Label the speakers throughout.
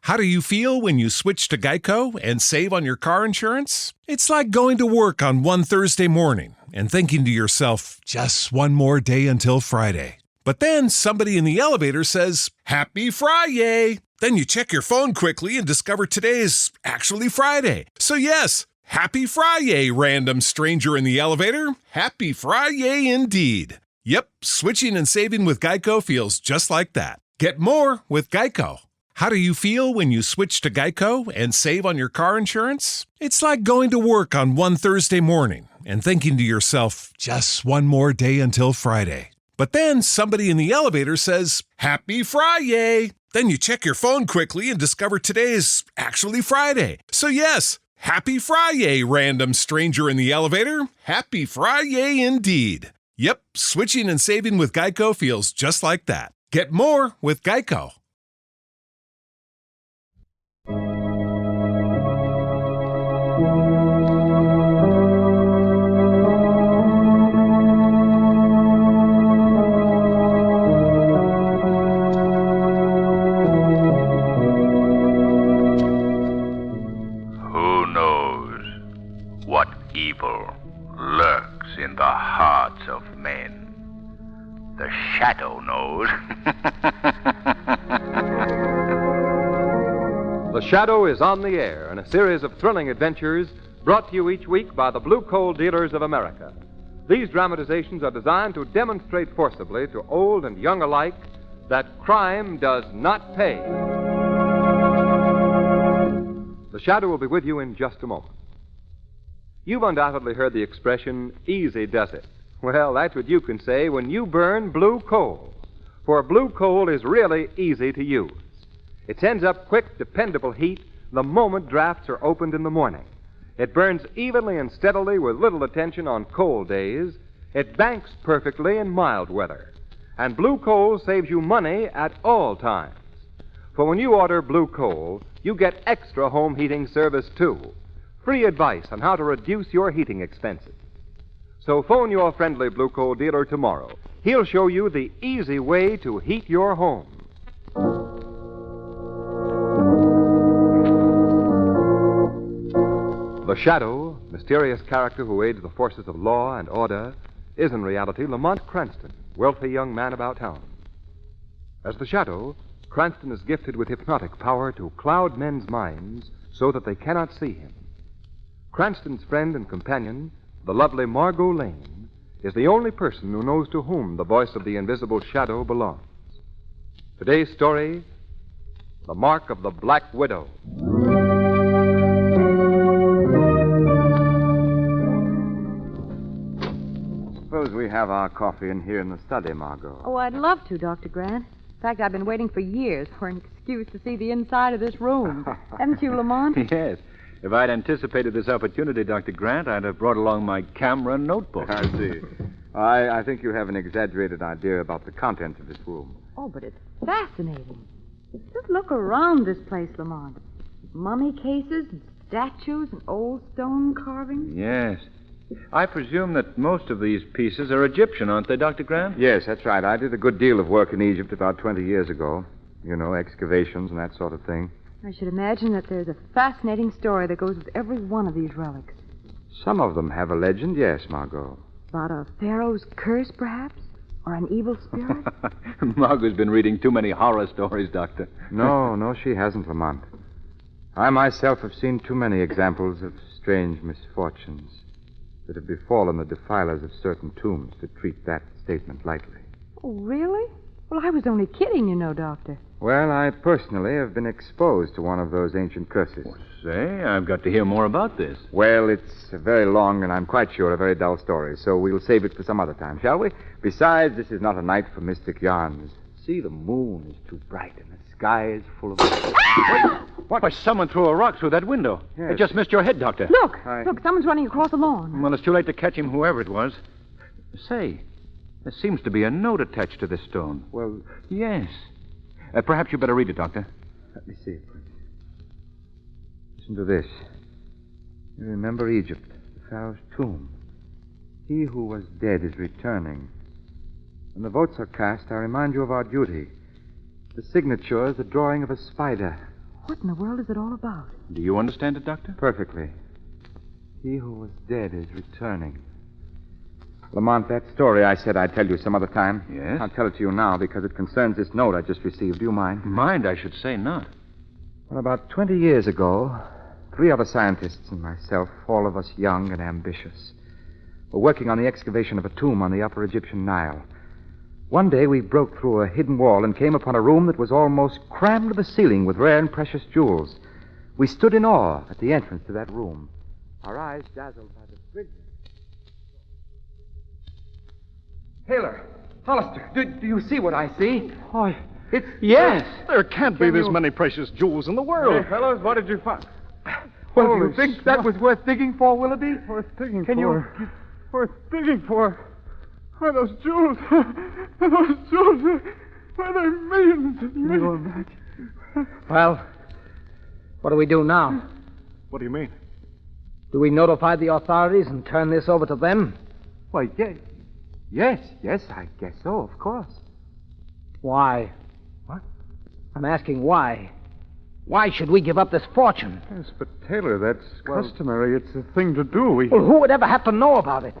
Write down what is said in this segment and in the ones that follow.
Speaker 1: How do you feel when you switch to Geico and save on your car insurance? It's like going to work on one Thursday morning and thinking to yourself, just one more day until Friday. But then somebody in the elevator says, Happy Friday! Then you check your phone quickly and discover today's actually Friday. So yes, Happy Friday, random stranger in the elevator. Happy Friday indeed. Yep, switching and saving with Geico feels just like that. Get more with Geico. How do you feel when you switch to Geico and save on your car insurance? It's like going to work on one Thursday morning and thinking to yourself, just one more day until Friday. But then somebody in the elevator says, Happy Friday! Then you check your phone quickly and discover today's actually Friday. So yes, Happy Friday, random stranger in the elevator. Happy Friday indeed. Yep, switching and saving with Geico feels just like that. Get more with Geico.
Speaker 2: Who knows what evil lurks in the hearts of men? The Shadow knows.
Speaker 3: The Shadow is on the air in a series of thrilling adventures brought to you each week by the Blue Coal Dealers of America. These dramatizations are designed to demonstrate forcibly to old and young alike that crime does not pay. The Shadow will be with you in just a moment. You've undoubtedly heard the expression, easy does it. Well, that's what you can say when you burn blue coal. For blue coal is really easy to use. It sends up quick, dependable heat the moment drafts are opened in the morning. It burns evenly and steadily with little attention on cold days. It banks perfectly in mild weather. And blue coal saves you money at all times. For when you order blue coal, you get extra home heating service, too. Free advice on how to reduce your heating expenses. So phone your friendly blue coal dealer tomorrow. He'll show you the easy way to heat your home. The Shadow, mysterious character who aids the forces of law and order, is in reality Lamont Cranston, wealthy young man about town. As the Shadow, Cranston is gifted with hypnotic power to cloud men's minds so that they cannot see him. Cranston's friend and companion, the lovely Margot Lane, is the only person who knows to whom the voice of the invisible Shadow belongs. Today's story, The Mark of the Black Widow.
Speaker 4: Suppose we have our coffee in here in the study, Margot.
Speaker 5: Oh, I'd love to, Dr. Grant. In fact, I've been waiting for years for an excuse to see the inside of this room. Haven't you, Lamont?
Speaker 6: Yes. If I'd anticipated this opportunity, Dr. Grant, I'd have brought along my camera and notebook.
Speaker 4: I see. I think you have an exaggerated idea about the contents of this room.
Speaker 5: Oh, but it's fascinating. Just look around this place, Lamont. Mummy cases and statues and old stone carvings.
Speaker 6: Yes. I presume that most of these pieces are Egyptian, aren't they, Dr. Grant?
Speaker 4: Yes, that's right. I did a good deal of work in Egypt about 20 years ago. You know, excavations and that sort of thing.
Speaker 5: I should imagine that there's a fascinating story that goes with every one of these relics.
Speaker 4: Some of them have a legend, yes, Margot.
Speaker 5: About a pharaoh's curse, perhaps? Or an evil spirit?
Speaker 6: Margot's been reading too many horror stories, Doctor.
Speaker 4: No, she hasn't, Lamont. I myself have seen too many examples of strange misfortunes that have befallen the defilers of certain tombs to treat that statement lightly.
Speaker 5: Oh, really? Well, I was only kidding, you know, Doctor.
Speaker 4: Well, I personally have been exposed to one of those ancient curses.
Speaker 6: Say, I've got to hear more about this.
Speaker 4: Well, it's a very long and I'm quite sure a very dull story, so we'll save it for some other time, shall we? Besides, this is not a night for mystic yarns. See, the moon is too bright and the sky is full of...
Speaker 6: What? Why, someone threw a rock through that window.
Speaker 4: Yes.
Speaker 6: It just missed your head, Doctor.
Speaker 5: Look, someone's running across the lawn.
Speaker 6: Well, it's too late to catch him, whoever it was. Say, there seems to be a note attached to this stone.
Speaker 4: Well...
Speaker 6: Yes. Perhaps you better read it, Doctor.
Speaker 4: Let me see it, please. Listen to this. You remember Egypt, the Pharaoh's tomb. He who was dead is returning. When the votes are cast, I remind you of our duty. The signature is the drawing of a spider.
Speaker 5: What in the world is it all about?
Speaker 6: Do you understand it, Doctor?
Speaker 4: Perfectly. He who was dead is returning. Lamont, that story I said I'd tell you some other time.
Speaker 6: Yes?
Speaker 4: I'll tell it to you now because it concerns this note I just received. Do you mind?
Speaker 6: Mind, I should say not.
Speaker 4: Well, about 20 years ago, 3 other scientists and myself, all of us young and ambitious, were working on the excavation of a tomb on the upper Egyptian Nile. One day we broke through a hidden wall and came upon a room that was almost crammed to the ceiling with rare and precious jewels. We stood in awe at the entrance to that room, our eyes dazzled by the brilliance. Taylor, Hollister, do you see what I see?
Speaker 7: Oh,
Speaker 4: It's...
Speaker 7: yes. There can't be this many precious jewels in the world.
Speaker 3: Hey, fellows, what did you find?
Speaker 4: Well, do you think that was worth digging for, Willoughby?
Speaker 7: Worth digging
Speaker 4: Can
Speaker 7: for.
Speaker 4: you...
Speaker 7: Worth digging for. Why, those jewels. Those jewels. Why, they're millions and
Speaker 4: Can you
Speaker 7: millions.
Speaker 4: imagine?
Speaker 8: Well, what do we do now?
Speaker 7: What do you mean?
Speaker 8: Do we notify the authorities and turn this over to them?
Speaker 4: Why, yes, I guess so, of course.
Speaker 8: Why?
Speaker 4: What?
Speaker 8: I'm asking why. Why should we give up this fortune?
Speaker 7: Yes, but Taylor, that's customary. It's a thing to do.
Speaker 8: Well, who would ever have to know about it?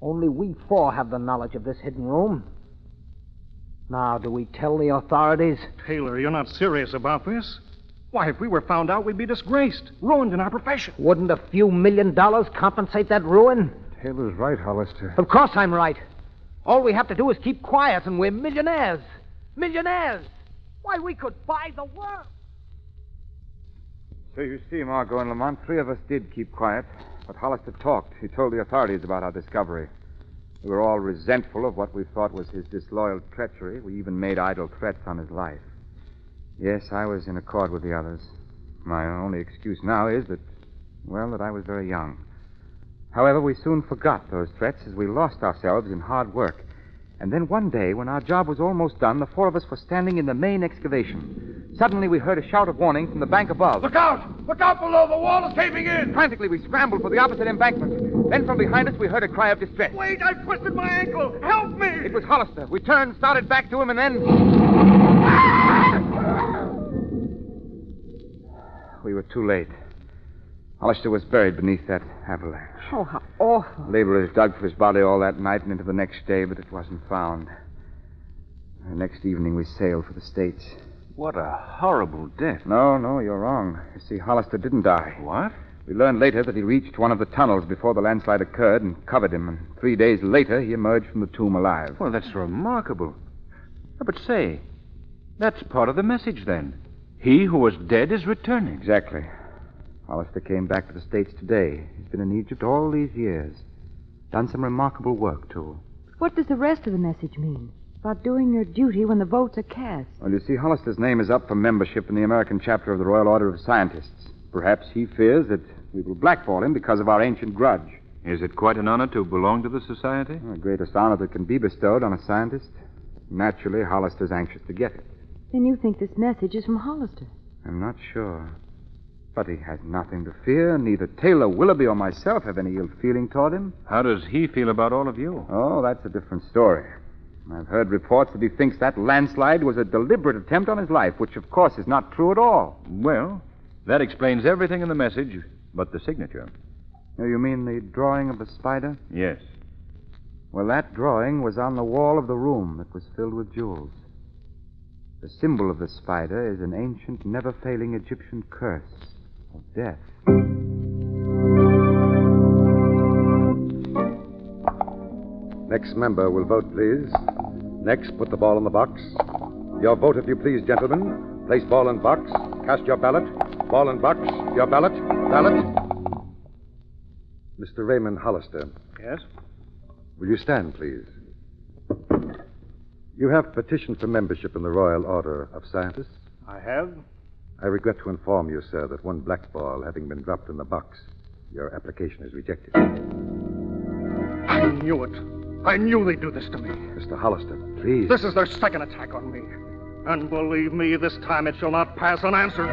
Speaker 8: Only we 4 have the knowledge of this hidden room. Now, do we tell the authorities?
Speaker 7: Taylor, you're not serious about this? Why, if we were found out, we'd be disgraced, ruined in our profession.
Speaker 8: Wouldn't a few $1 million compensate that ruin?
Speaker 7: Taylor's right, Hollister.
Speaker 8: Of course I'm right. All we have to do is keep quiet and we're millionaires. Millionaires! Why, we could buy the world.
Speaker 4: So you see, Margot and Lamont, 3 of us did keep quiet. But Hollister talked. He told the authorities about our discovery. We were all resentful of what we thought was his disloyal treachery. We even made idle threats on his life. Yes, I was in accord with the others. My only excuse now is that I was very young. However, we soon forgot those threats as we lost ourselves in hard work. And then one day, when our job was almost done, the 4 of us were standing in the main excavation. Suddenly, we heard a shout of warning from the bank above.
Speaker 2: Look out! Look out below! The wall is caving in!
Speaker 4: Frantically, we scrambled for the opposite embankment. Then from behind us, we heard a cry of distress.
Speaker 7: Wait, I twisted my ankle. Help me!
Speaker 4: It was Hollister. We turned, started back to him, and then... We were too late. Hollister was buried beneath that avalanche.
Speaker 5: Oh, how awful.
Speaker 4: Laborers dug for his body all that night and into the next day, but it wasn't found. The next evening, we sailed for the States.
Speaker 6: What a horrible death.
Speaker 4: No, you're wrong. You see, Hollister didn't die.
Speaker 6: What?
Speaker 4: We learned later that he reached one of the tunnels before the landslide occurred and covered him, and 3 days later, he emerged from the tomb alive.
Speaker 6: Well, that's remarkable. But say, that's part of the message then. He who was dead is returning.
Speaker 4: Exactly. Hollister came back to the States today. He's been in Egypt all these years. Done some remarkable work, too.
Speaker 5: What does the rest of the message mean? About doing your duty when the votes are cast.
Speaker 4: Well, you see, Hollister's name is up for membership in the American chapter of the Royal Order of Scientists. Perhaps he fears that we will blackball him because of our ancient grudge.
Speaker 6: Is it quite an honor to belong to the society?
Speaker 4: The greatest honor that can be bestowed on a scientist. Naturally, Hollister's anxious to get it.
Speaker 5: Then you think this message is from Hollister?
Speaker 4: I'm not sure. But he has nothing to fear. Neither Taylor Willoughby or myself have any ill feeling toward him.
Speaker 6: How does he feel about all of you?
Speaker 4: Oh, that's a different story. I've heard reports that he thinks that landslide was a deliberate attempt on his life, which, of course, is not true at all.
Speaker 6: Well, that explains everything in the message but the signature.
Speaker 4: Oh, you mean the drawing of the spider?
Speaker 6: Yes.
Speaker 4: Well, that drawing was on the wall of the room that was filled with jewels. The symbol of the spider is an ancient, never-failing Egyptian curse of death.
Speaker 9: Next member will vote, please. Next, put the ball in the box. Your vote, if you please, gentlemen. Place ball in box. Cast your ballot. Ball in box. Your ballot. Ballot. Mr. Raymond Hollister.
Speaker 7: Yes?
Speaker 9: Will you stand, please? You have petitioned for membership in the Royal Order of Scientists.
Speaker 7: I have.
Speaker 9: I regret to inform you, sir, that one black ball having been dropped in the box, your application is rejected.
Speaker 7: I knew it. I knew they'd do this to me.
Speaker 9: Mr. Hollister, please.
Speaker 7: This is their second attack on me. And believe me, this time it shall not pass unanswered.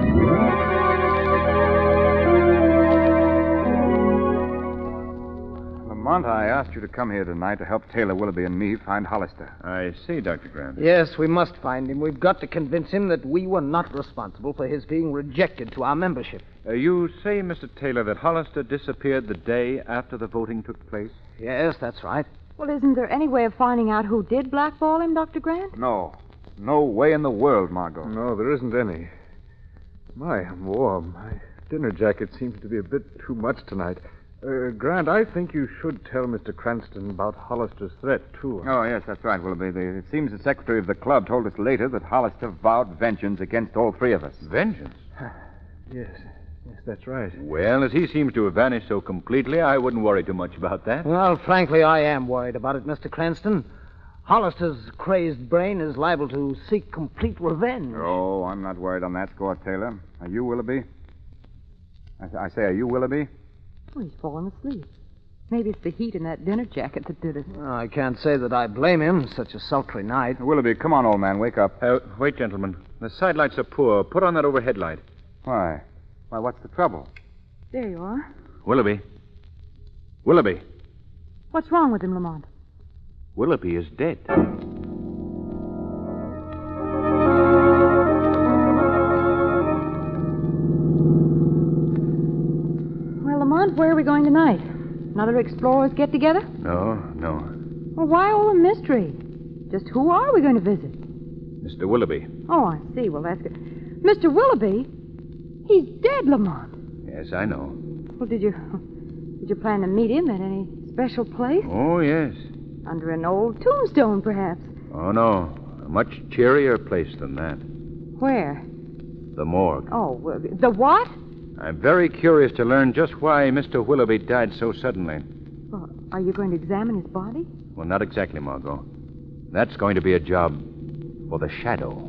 Speaker 4: Lamont, I asked you to come here tonight to help Taylor Willoughby and me find Hollister.
Speaker 6: I see, Dr. Grant.
Speaker 8: Yes, we must find him. We've got to convince him that we were not responsible for his being rejected to our membership.
Speaker 6: You say, Mr. Taylor, that Hollister disappeared the day after the voting took place?
Speaker 8: Yes, that's right.
Speaker 5: Well, isn't there any way of finding out who did blackball him, Dr. Grant?
Speaker 4: No. No way in the world, Margot.
Speaker 7: No, there isn't any. My, I'm warm. My dinner jacket seems to be a bit too much tonight. Grant, I think you should tell Mr. Cranston about Hollister's threat, too.
Speaker 4: Oh, yes, that's right, Willoughby. It seems the secretary of the club told us later that Hollister vowed vengeance against all three of us.
Speaker 6: Vengeance?
Speaker 7: Yes, that's right.
Speaker 6: Well, as he seems to have vanished so completely, I wouldn't worry too much about that.
Speaker 8: Well, frankly, I am worried about it, Mr. Cranston. Hollister's crazed brain is liable to seek complete revenge.
Speaker 4: Oh, I'm not worried on that score, Taylor. Are you, Willoughby? I say, are you, Willoughby?
Speaker 5: Oh, he's fallen asleep. Maybe it's the heat in that dinner jacket that did it.
Speaker 8: Well, I can't say that I blame him. Such a sultry night.
Speaker 4: Willoughby, come on, old man, wake up.
Speaker 6: Wait, gentlemen. The sidelights are poor. Put on that overhead light.
Speaker 4: Why? Why, what's the trouble?
Speaker 5: There you are.
Speaker 6: Willoughby. Willoughby.
Speaker 5: What's wrong with him, Lamont?
Speaker 6: Willoughby is dead.
Speaker 5: Well, Lamont, where are we going tonight? Another explorers get-together?
Speaker 6: No.
Speaker 5: Well, why all the mystery? Just who are we going to visit?
Speaker 6: Mr. Willoughby.
Speaker 5: Oh, I see. Well, that's good. Mr. Willoughby? He's dead, Lamont.
Speaker 6: Yes, I know.
Speaker 5: Well, did you plan to meet him at any special place?
Speaker 6: Oh, yes.
Speaker 5: Under an old tombstone, perhaps.
Speaker 6: Oh, no. A much cheerier place than that.
Speaker 5: Where?
Speaker 6: The morgue.
Speaker 5: Oh, the what?
Speaker 6: I'm very curious to learn just why Mr. Willoughby died so suddenly.
Speaker 5: Well, are you going to examine his body?
Speaker 6: Well, not exactly, Margot. That's going to be a job for the Shadow.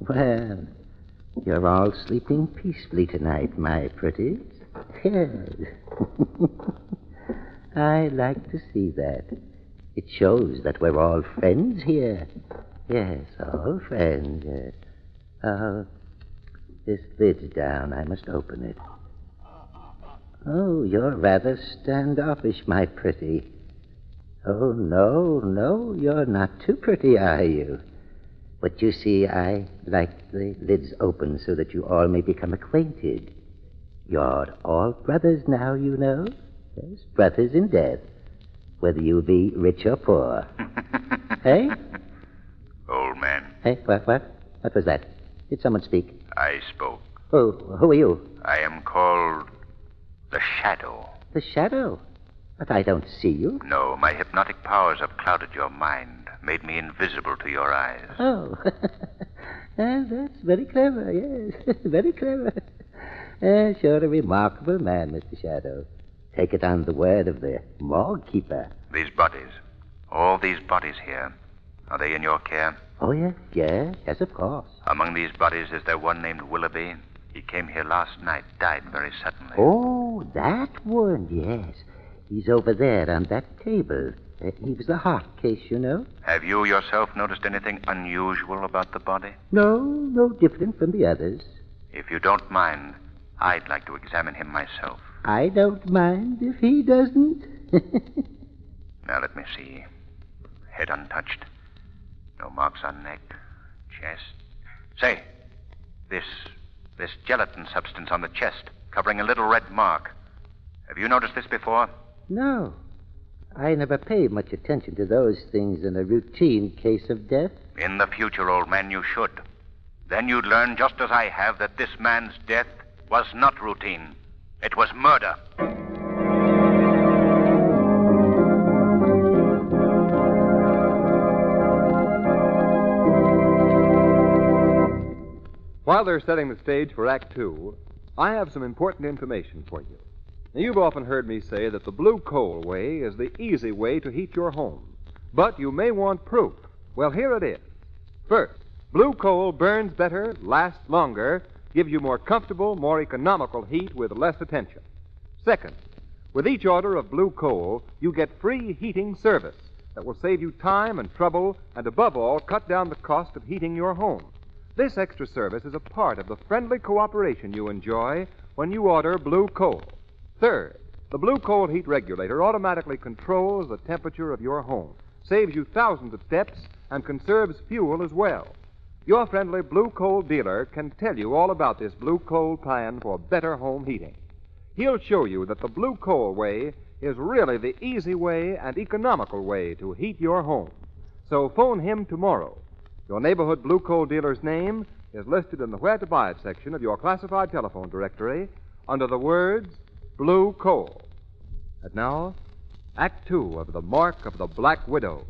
Speaker 10: Well, you're all sleeping peacefully tonight, my pretties. Yes. I like to see that. It shows that we're all friends here. Yes, all friends. Yes. Oh, this lid's down. I must open it. Oh, you're rather standoffish, my pretty. Oh, no, you're not too pretty, are you? But you see, I like the lids open so that you all may become acquainted. You're all brothers now, you know. Yes, brothers in death, whether you be rich or poor. Hey?
Speaker 11: Old man.
Speaker 10: Hey, what? What was that? Did someone speak?
Speaker 11: I spoke.
Speaker 10: Oh, who are you?
Speaker 11: I am called the Shadow.
Speaker 10: The Shadow? But I don't see you.
Speaker 11: No, my hypnotic powers have clouded your mind, made me invisible to your eyes.
Speaker 10: Oh, that's very clever, yes, very clever. Sure a remarkable man, Mr. Shadow. Take it on the word of the morgue keeper.
Speaker 11: These bodies, all these bodies here, are they in your care?
Speaker 10: Oh, yes, of course.
Speaker 11: Among these bodies, is there one named Willoughby? He came here last night, died very suddenly.
Speaker 10: Oh, that one, yes. He's over there on that table. He was the heart case, you know.
Speaker 11: Have you yourself noticed anything unusual about the body?
Speaker 10: No different from the others.
Speaker 11: If you don't mind, I'd like to examine him myself.
Speaker 10: I don't mind if he doesn't.
Speaker 11: Now, let me see. Head untouched. No marks on neck. Chest. Say, this gelatin substance on the chest, covering a little red mark. Have you noticed this before?
Speaker 10: No. I never pay much attention to those things in a routine case of death.
Speaker 11: In the future, old man, you should. Then you'd learn, just as I have, that this man's death was not routine. It was murder.
Speaker 3: While they're setting the stage for Act Two, I have some important information for you. Now, you've often heard me say that the blue coal way is the easy way to heat your home. But you may want proof. Well, here it is. First, blue coal burns better, lasts longer, gives you more comfortable, more economical heat with less attention. Second, with each order of blue coal, you get free heating service that will save you time and trouble and, above all, cut down the cost of heating your home. This extra service is a part of the friendly cooperation you enjoy when you order Blue Coal. Third, the Blue Coal heat regulator automatically controls the temperature of your home, saves you thousands of steps, and conserves fuel as well. Your friendly Blue Coal dealer can tell you all about this Blue Coal plan for better home heating. He'll show you that the Blue Coal way is really the easy way and economical way to heat your home. So phone him tomorrow. Your neighborhood Blue Coal dealer's name is listed in the Where to Buy It section of your classified telephone directory under the words Blue Coal. And now, Act Two of The Mark of the Black Widow.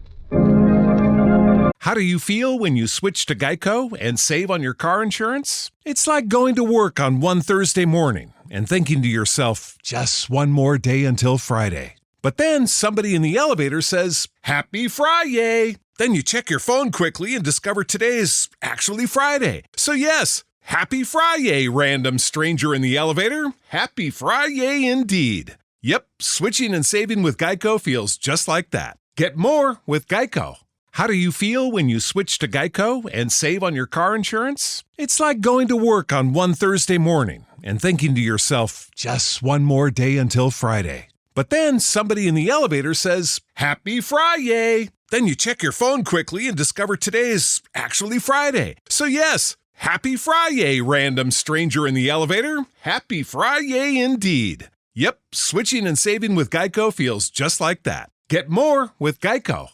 Speaker 1: How do you feel when you switch to Geico and save on your car insurance? It's like going to work on one Thursday morning and thinking to yourself, just one more day until Friday. But then somebody in the elevator says, Happy Friday! Then you check your phone quickly and discover today's actually Friday. So yes, Happy Friday, random stranger in the elevator. Happy Friday indeed. Yep, switching and saving with Geico feels just like that. Get more with Geico. How do you feel when you switch to Geico and save on your car insurance? It's like going to work on one Thursday morning and thinking to yourself, just one more day until Friday. But then somebody in the elevator says, Happy Friday! Then you check your phone quickly and discover today's actually Friday. So yes, Happy Friday, random stranger in the elevator. Happy Friday indeed. Yep, switching and saving with Geico feels just like that. Get more with Geico.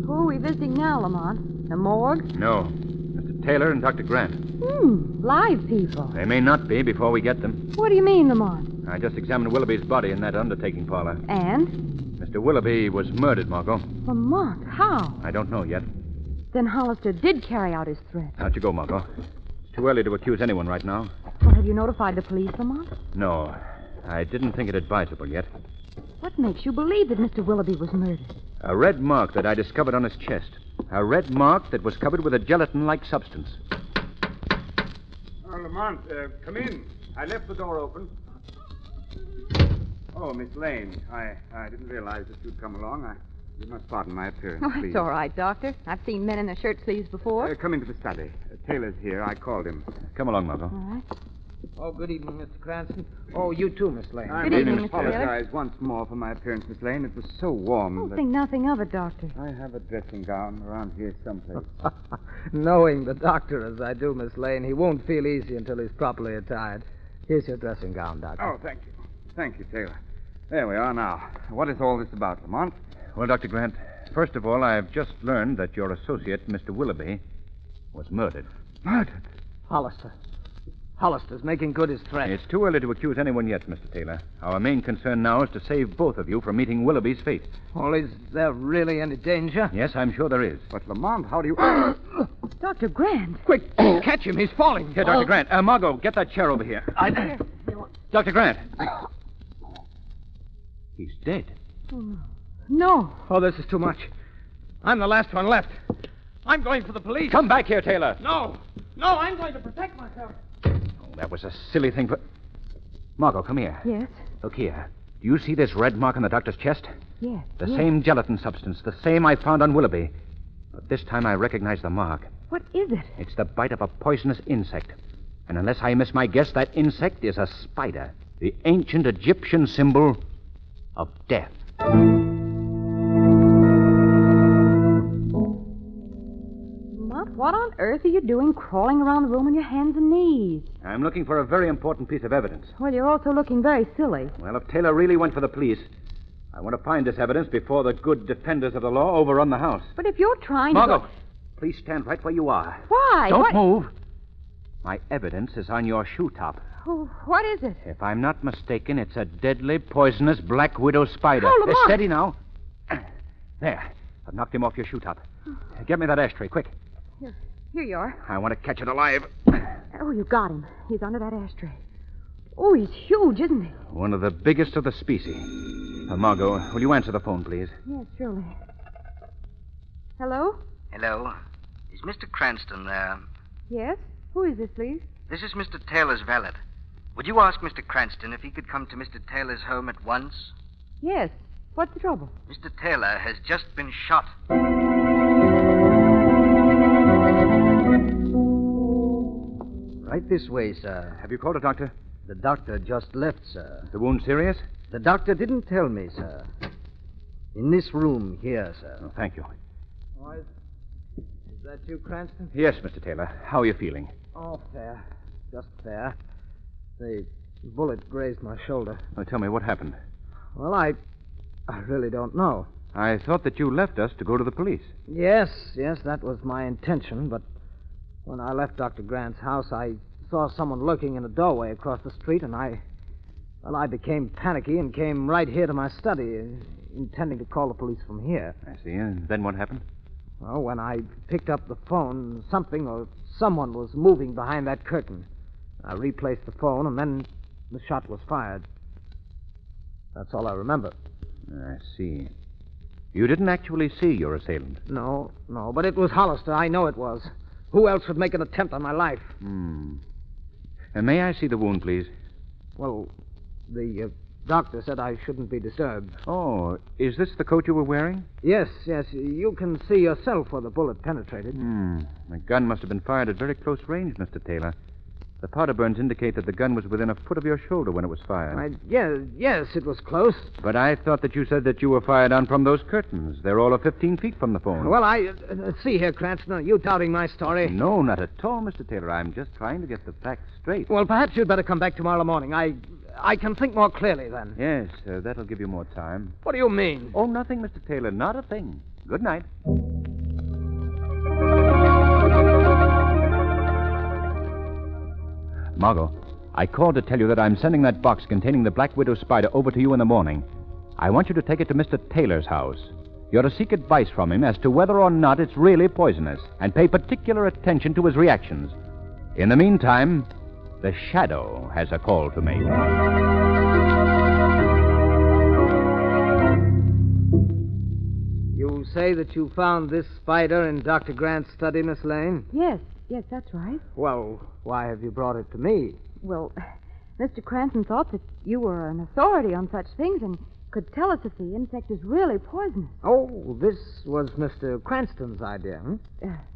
Speaker 5: Who are we visiting now, Lamont? The morgue?
Speaker 6: No. Mr. Taylor and Dr. Grant.
Speaker 5: Live people.
Speaker 6: They may not be before we get them.
Speaker 5: What do you mean, Lamont?
Speaker 6: I just examined Willoughby's body in that undertaking parlor.
Speaker 5: And?
Speaker 6: Mr. Willoughby was murdered, Margot.
Speaker 5: Lamont, how?
Speaker 6: I don't know yet.
Speaker 5: Then Hollister did carry out his threat.
Speaker 6: Out you go, Margot. It's too early to accuse anyone right now.
Speaker 5: Well, have you notified the police, Lamont?
Speaker 6: No, I didn't think it advisable yet.
Speaker 5: What makes you believe that Mr. Willoughby was murdered?
Speaker 6: A red mark that I discovered on his chest. A red mark that was covered with a gelatin-like substance.
Speaker 12: Oh, Lamont, come in. I left the door open. Oh, Miss Lane, I didn't realize that you'd come along. You must pardon my appearance,
Speaker 13: Oh,
Speaker 12: please.
Speaker 13: it's all right, Doctor. I've seen men in their shirt sleeves before.
Speaker 12: Come into the study. Taylor's here. I called him.
Speaker 6: Come along, Margot.
Speaker 5: All right.
Speaker 8: Oh, good evening, Mr. Cranston. Oh, you too, Miss Lane.
Speaker 12: I
Speaker 5: Good evening, Mr.
Speaker 12: apologize once more for my appearance, Miss Lane. It was so warm
Speaker 5: Oh,
Speaker 12: that...
Speaker 5: think nothing of it, Doctor.
Speaker 12: I have a dressing gown around here someplace.
Speaker 8: Knowing the doctor as I do, Miss Lane, he won't feel easy until he's properly attired. Here's your dressing gown, Doctor.
Speaker 12: Oh, thank you. Thank you, Taylor. There we are now. What is all this about, Lamont?
Speaker 6: Well, Dr. Grant, first of all, I've just learned that your associate, Mr. Willoughby, was murdered.
Speaker 12: Murdered?
Speaker 8: Hollister's making good his threat.
Speaker 6: It's too early to accuse anyone yet, Mr. Taylor. Our main concern now is to save both of you from meeting Willoughby's fate.
Speaker 8: Well, is there really any danger?
Speaker 6: Yes, I'm sure there is.
Speaker 12: But, Lamont, how do you...
Speaker 5: Dr. Grant.
Speaker 8: Quick, catch him. He's falling.
Speaker 6: Here, Dr. Grant. Margot, get that chair over here. Dr. Grant. He's dead.
Speaker 5: Oh, no.
Speaker 8: Oh, this is too much. I'm the last one left. I'm going for the police.
Speaker 6: Come back here, Taylor.
Speaker 8: No, I'm going to protect myself.
Speaker 6: Oh, that was a silly thing for... Margot, come here.
Speaker 5: Yes?
Speaker 6: Look here. Do you see this red mark on the doctor's chest?
Speaker 5: Yes.
Speaker 6: The
Speaker 5: yes.
Speaker 6: same gelatin substance, the same I found on Willoughby. But this time I recognize the mark.
Speaker 5: What is it?
Speaker 6: It's the bite of a poisonous insect. And unless I miss my guess, that insect is a spider, the ancient Egyptian symbol of death.
Speaker 5: What on earth are you doing crawling around the room on your hands and knees?
Speaker 6: I'm looking for a very important piece of evidence.
Speaker 5: Well, you're also looking very silly.
Speaker 6: Well, if Taylor really went for the police, I want to find this evidence before the good defenders of the law overrun the house.
Speaker 5: But if you're trying
Speaker 6: Margot,
Speaker 5: to...
Speaker 6: please stand right where you are.
Speaker 5: Why?
Speaker 6: Don't
Speaker 5: What...
Speaker 6: move. My evidence is on your shoe top.
Speaker 5: Oh, what is it?
Speaker 6: If I'm not mistaken, it's a deadly, poisonous black widow spider.
Speaker 5: Oh, Lamont.
Speaker 6: Steady now. There. I've knocked him off your shoe top. Get me that ashtray, quick.
Speaker 5: Here you are.
Speaker 6: I want to catch it alive.
Speaker 5: Oh, you got him. He's under that ashtray. Oh, he's huge, isn't he?
Speaker 6: One of the biggest of the species. Margot, will you answer the phone, please?
Speaker 5: Yes, surely. Hello?
Speaker 14: Hello. Is Mr. Cranston there?
Speaker 5: Yes? Who is this, please?
Speaker 14: This is Mr. Taylor's valet. Would you ask Mr. Cranston if he could come to Mr. Taylor's home at once?
Speaker 5: Yes. What's the trouble?
Speaker 14: Mr. Taylor has just been shot. Right this way, sir.
Speaker 6: Have you called a doctor?
Speaker 14: The doctor just left, sir.
Speaker 6: Is the wound serious?
Speaker 14: The doctor didn't tell me, sir. In this room here, sir.
Speaker 6: Oh, thank you.
Speaker 8: Oh, is that you, Cranston?
Speaker 6: Yes, Mr. Taylor. How are you feeling?
Speaker 8: Oh, fair. Just fair. The bullet grazed my shoulder.
Speaker 6: Well, tell me, what happened?
Speaker 8: Well, I really don't know.
Speaker 6: I thought that you left us to go to the police.
Speaker 8: Yes, that was my intention, but when I left Dr. Grant's house, I saw someone lurking in a doorway across the street, and I became panicky and came right here to my study, intending to call the police from here.
Speaker 6: I see. And then what happened?
Speaker 8: Well, when I picked up the phone, something or someone was moving behind that curtain. I replaced the phone, and then the shot was fired. That's all I remember.
Speaker 6: I see. You didn't actually see your assailant?
Speaker 8: No, but it was Hollister. I know it was. Who else would make an attempt on my life?
Speaker 6: May I see the wound, please?
Speaker 8: Well, the doctor said I shouldn't be disturbed.
Speaker 6: Oh, is this the coat you were wearing?
Speaker 8: Yes. You can see yourself where the bullet penetrated.
Speaker 6: The gun must have been fired at very close range, Mr. Taylor. The powder burns indicate that the gun was within a foot of your shoulder when it was fired.
Speaker 8: Yes, it was close.
Speaker 6: But I thought that you said that you were fired on from those curtains. They're all of 15 feet from the phone.
Speaker 8: Well, see here, Cranston, are you doubting my story?
Speaker 6: No, not at all, Mr. Taylor. I'm just trying to get the facts straight.
Speaker 8: Well, perhaps you'd better come back tomorrow morning. I can think more clearly then.
Speaker 6: Yes, that'll give you more time.
Speaker 8: What do you mean?
Speaker 6: Oh, nothing, Mr. Taylor. Not a thing. Good night. Margot, I called to tell you that I'm sending that box containing the Black Widow spider over to you in the morning. I want you to take it to Mr. Taylor's house. You're to seek advice from him as to whether or not it's really poisonous, and pay particular attention to his reactions. In the meantime, the Shadow has a call to make.
Speaker 8: You say that you found this spider in Dr. Grant's study, Miss Lane?
Speaker 5: Yes, that's right.
Speaker 8: Well, why have you brought it to me?
Speaker 5: Well, Mr. Cranston thought that you were an authority on such things and could tell us if the insect is really poisonous.
Speaker 8: Oh, this was Mr. Cranston's idea,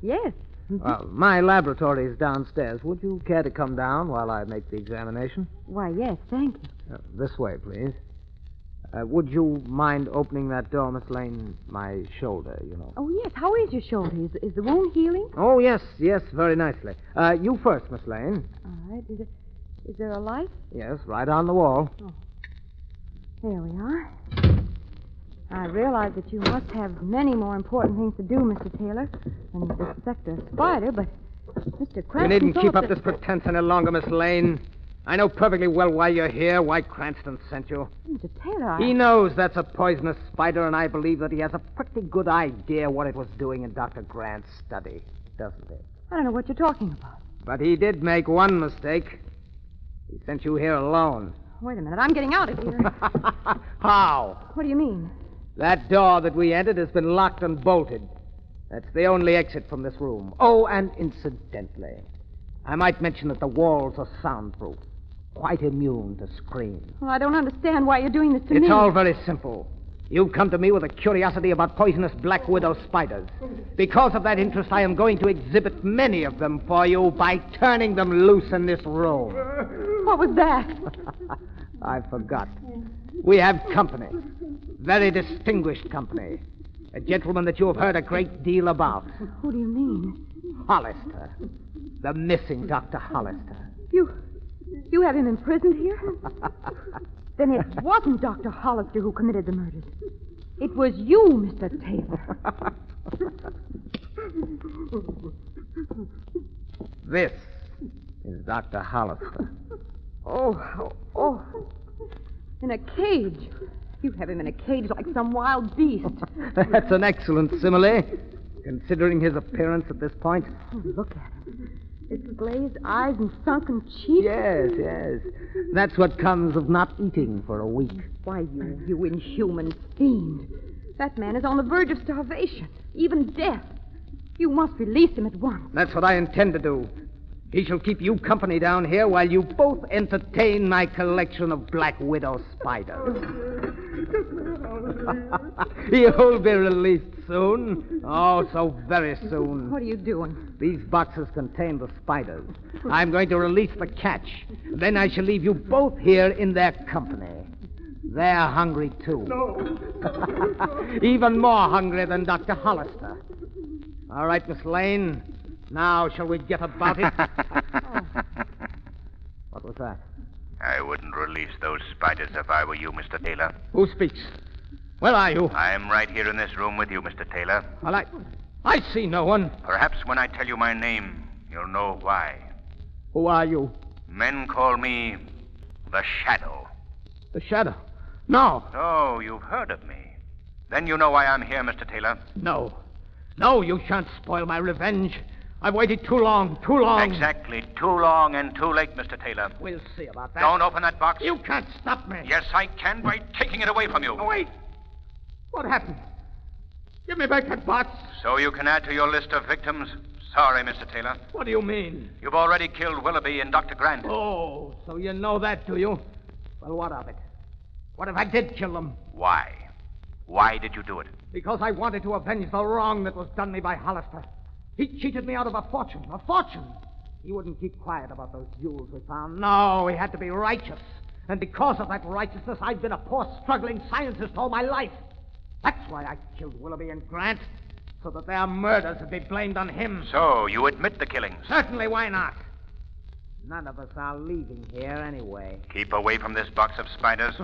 Speaker 5: Yes.
Speaker 8: Well, my laboratory is downstairs. Would you care to come down while I make the examination?
Speaker 5: Why, yes, thank you.
Speaker 8: This way, please. Would you mind opening that door, Miss Lane? My shoulder, you know.
Speaker 5: Oh, yes. How is your shoulder? Is the wound healing?
Speaker 8: Oh, yes, very nicely. You first, Miss Lane.
Speaker 5: All right. Is there a light?
Speaker 8: Yes, right on the wall.
Speaker 5: Oh. There we are. I realize that you must have many more important things to do, Mr. Taylor, than dissect a spider, but Mr. Cranston...
Speaker 8: You needn't keep up this pretense any longer, Miss Lane. I know perfectly well why you're here, why Cranston sent you.
Speaker 5: Mr. Taylor,
Speaker 8: He knows that's a poisonous spider, and I believe that he has a pretty good idea what it was doing in Dr. Grant's study, doesn't he?
Speaker 5: I don't know what you're talking about.
Speaker 8: But he did make one mistake. He sent you here alone.
Speaker 5: Wait a minute. I'm getting out of here.
Speaker 8: How?
Speaker 5: What do you mean?
Speaker 8: That door that we entered has been locked and bolted. That's the only exit from this room. Oh, and incidentally, I might mention that the walls are soundproof, quite immune to screams.
Speaker 5: Well, I don't understand why you're doing this to me.
Speaker 8: It's all very simple. You've come to me with a curiosity about poisonous black widow spiders. Because of that interest, I am going to exhibit many of them for you by turning them loose in this room.
Speaker 5: What was that?
Speaker 8: I forgot. We have company. Very distinguished company. A gentleman that you have heard a great deal about.
Speaker 5: Who do you mean?
Speaker 8: Hollister. The missing Dr. Hollister.
Speaker 5: You have him imprisoned here? Then it wasn't Dr. Hollister who committed the murders. It was you, Mr. Taylor.
Speaker 8: This is Dr. Hollister.
Speaker 5: Oh. In a cage. You have him in a cage like some wild beast.
Speaker 8: That's an excellent simile, considering his appearance at this point.
Speaker 5: Oh, look at him. His glazed eyes and sunken cheeks.
Speaker 8: Yes. That's what comes of not eating for a week.
Speaker 5: Why, you inhuman fiend. That man is on the verge of starvation, even death. You must release him at once.
Speaker 8: That's what I intend to do. He shall keep you company down here while you both entertain my collection of Black Widow spiders. You'll be released soon. Oh, so very soon.
Speaker 13: What are you doing?
Speaker 8: These boxes contain the spiders. I'm going to release the catch. Then I shall leave you both here in their company. They're hungry, too. No. Even more hungry than Dr. Hollister. All right, Miss Lane. Now, shall we get about it? What was that?
Speaker 11: I wouldn't release those spiders if I were you, Mr. Taylor.
Speaker 8: Who speaks? Where are you?
Speaker 11: I'm right here in this room with you, Mr. Taylor.
Speaker 8: Well, I see no one.
Speaker 11: Perhaps when I tell you my name, you'll know why.
Speaker 8: Who are you?
Speaker 11: Men call me the Shadow.
Speaker 8: The Shadow? No.
Speaker 11: Oh, you've heard of me. Then you know why I'm here, Mr. Taylor.
Speaker 8: No. No, you shan't spoil my revenge. I've waited too long.
Speaker 11: Exactly. Too long and too late, Mr. Taylor.
Speaker 8: We'll see about that.
Speaker 11: Don't open that box.
Speaker 8: You can't stop me.
Speaker 11: Yes, I can by taking it away from you.
Speaker 8: Oh, wait. What happened? Give me back that box.
Speaker 11: So you can add to your list of victims? Sorry, Mr. Taylor.
Speaker 8: What do you mean?
Speaker 11: You've already killed Willoughby and Dr. Grant.
Speaker 8: Oh, so you know that, do you? Well, what of it? What if I did kill them?
Speaker 11: Why? Why did you do it?
Speaker 8: Because I wanted to avenge the wrong that was done me by Hollister. He cheated me out of a fortune. A fortune! He wouldn't keep quiet about those jewels we found. No, he had to be righteous. And because of that righteousness, I've been a poor, struggling scientist all my life. That's why I killed Willoughby and Grant, so that their murders would be blamed on him.
Speaker 11: So, you admit the killings?
Speaker 8: Certainly, why not? None of us are leaving here anyway.
Speaker 11: Keep away from this box of spiders.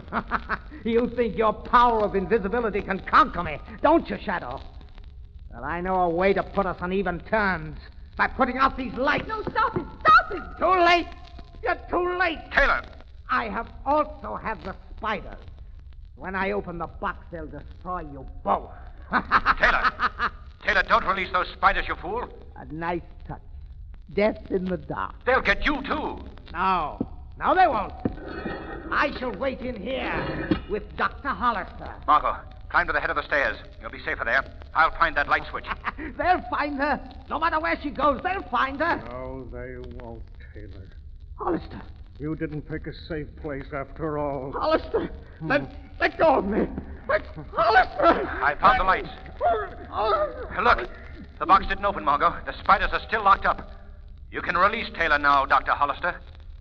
Speaker 8: You think your power of invisibility can conquer me, don't you, Shadow? Well, I know a way to put us on even terms. By putting out these lights.
Speaker 13: No, stop it! Stop it!
Speaker 8: Too late! You're too late!
Speaker 11: Taylor!
Speaker 8: I have also have the spiders. When I open the box, they'll destroy you both.
Speaker 11: Taylor! Taylor, don't release those spiders, you fool.
Speaker 8: A nice touch. Death in the dark.
Speaker 11: They'll get you, too.
Speaker 8: No. No, they won't. I shall wait in here with Dr. Hollister.
Speaker 11: Margot, climb to the head of the stairs. You'll be safer there. I'll find that light switch.
Speaker 8: They'll find her. No matter where she goes, they'll find her.
Speaker 2: No, they won't, Taylor.
Speaker 8: Hollister.
Speaker 2: You didn't pick a safe place after all.
Speaker 8: Hollister. Let go of me. Hollister.
Speaker 11: I found the lights. Look, the box didn't open, Margot. The spiders are still locked up. You can release Taylor now, Dr. Hollister.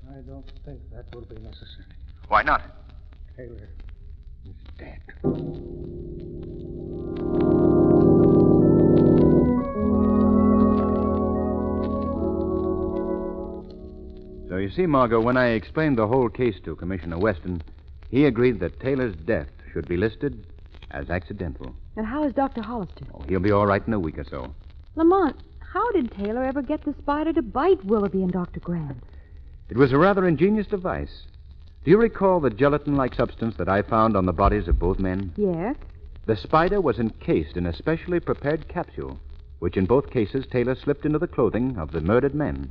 Speaker 2: I don't think that will be necessary.
Speaker 11: Why not?
Speaker 2: Taylor is dead.
Speaker 6: So you see, Margot, when I explained the whole case to Commissioner Weston, he agreed that Taylor's death should be listed as accidental.
Speaker 5: And how is Dr. Hollister?
Speaker 6: Oh, he'll be all right in a week or so.
Speaker 5: Lamont, how did Taylor ever get the spider to bite Willoughby and Dr. Grant?
Speaker 6: It was a rather ingenious device. Do you recall the gelatin-like substance that I found on the bodies of both men?
Speaker 5: Yes.
Speaker 6: The spider was encased in a specially prepared capsule, which in both cases Taylor slipped into the clothing of the murdered men.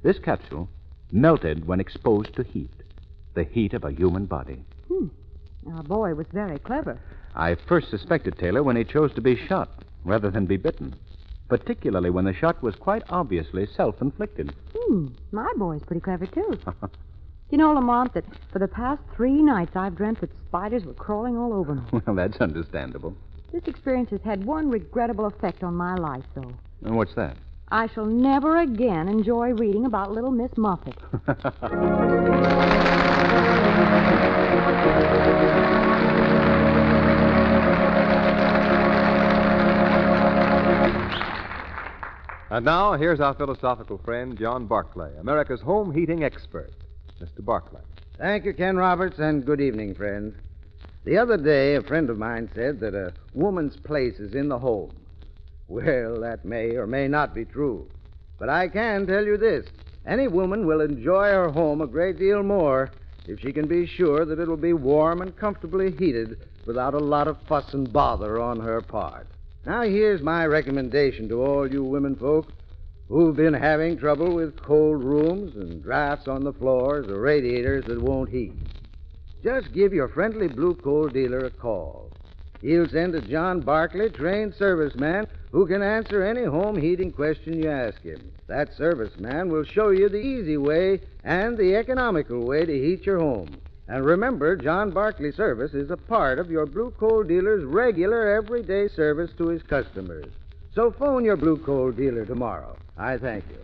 Speaker 6: This capsule melted when exposed to heat, the heat of a human body.
Speaker 5: Our boy was very clever.
Speaker 6: I first suspected Taylor when he chose to be shot rather than be bitten, particularly when the shot was quite obviously self-inflicted.
Speaker 5: My boy's pretty clever, too. You know, Lamont, that for the past 3 nights I've dreamt that spiders were crawling all over me.
Speaker 6: Well, that's understandable.
Speaker 5: This experience has had one regrettable effect on my life, though.
Speaker 6: And what's that?
Speaker 5: I shall never again enjoy reading about little Miss Muffet.
Speaker 3: And now, here's our philosophical friend, John Barclay, America's home heating expert. Mr. Barclay.
Speaker 15: Thank you, Ken Roberts, and good evening, friends. The other day, a friend of mine said that a woman's place is in the home. Well, that may or may not be true. But I can tell you this. Any woman will enjoy her home a great deal more if she can be sure that it'll be warm and comfortably heated without a lot of fuss and bother on her part. Now, here's my recommendation to all you women folk who've been having trouble with cold rooms and drafts on the floors or radiators that won't heat. Just give your friendly blue coal dealer a call. He'll send a John Barkley trained serviceman who can answer any home heating question you ask him. That serviceman will show you the easy way and the economical way to heat your home. And remember, John Barkley Service is a part of your Blue Coal dealer's regular everyday service to his customers. So phone your Blue Coal dealer tomorrow. I thank you.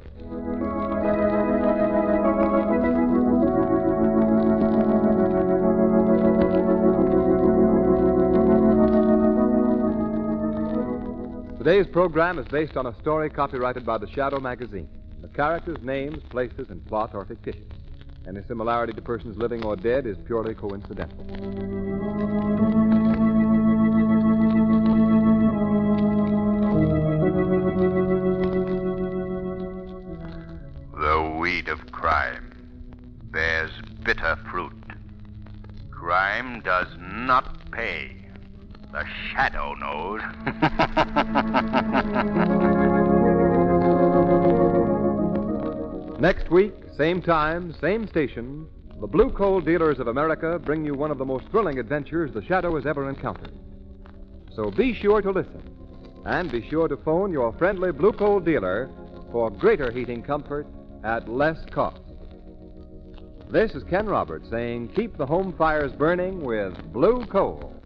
Speaker 3: Today's program is based on a story copyrighted by the Shadow magazine. The characters, names, places, and plot are fictitious. Any similarity to persons living or dead is purely coincidental.
Speaker 11: The weed of crime bears bitter fruit. Crime does not pay. The Shadow knows.
Speaker 3: Next week, same time, same station, the Blue Coal Dealers of America bring you one of the most thrilling adventures the Shadow has ever encountered. So be sure to listen, and be sure to phone your friendly Blue Coal dealer for greater heating comfort at less cost. This is Ken Roberts saying keep the home fires burning with Blue Coal.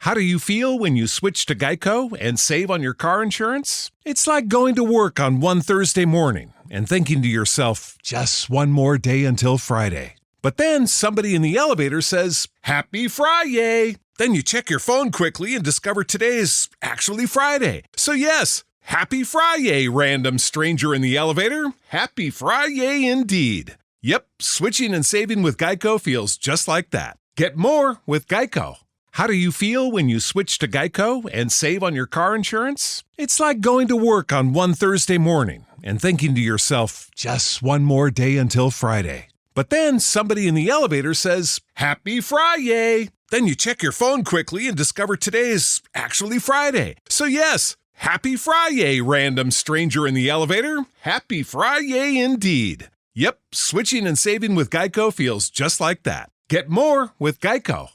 Speaker 1: How do you feel when you switch to Geico and save on your car insurance? It's like going to work on one Thursday morning and thinking to yourself, just one more day until Friday. But then somebody in the elevator says, Happy Friday! Then you check your phone quickly and discover today is actually Friday. So yes, Happy Friday, random stranger in the elevator. Happy Friday indeed. Yep, switching and saving with Geico feels just like that. Get more with Geico. How do you feel when you switch to Geico and save on your car insurance? It's like going to work on one Thursday morning and thinking to yourself, just one more day until Friday. But then somebody in the elevator says, Happy Friday! Then you check your phone quickly and discover today is actually Friday. So yes, Happy Friday, random stranger in the elevator. Happy Friday indeed. Yep, switching and saving with Geico feels just like that. Get more with Geico.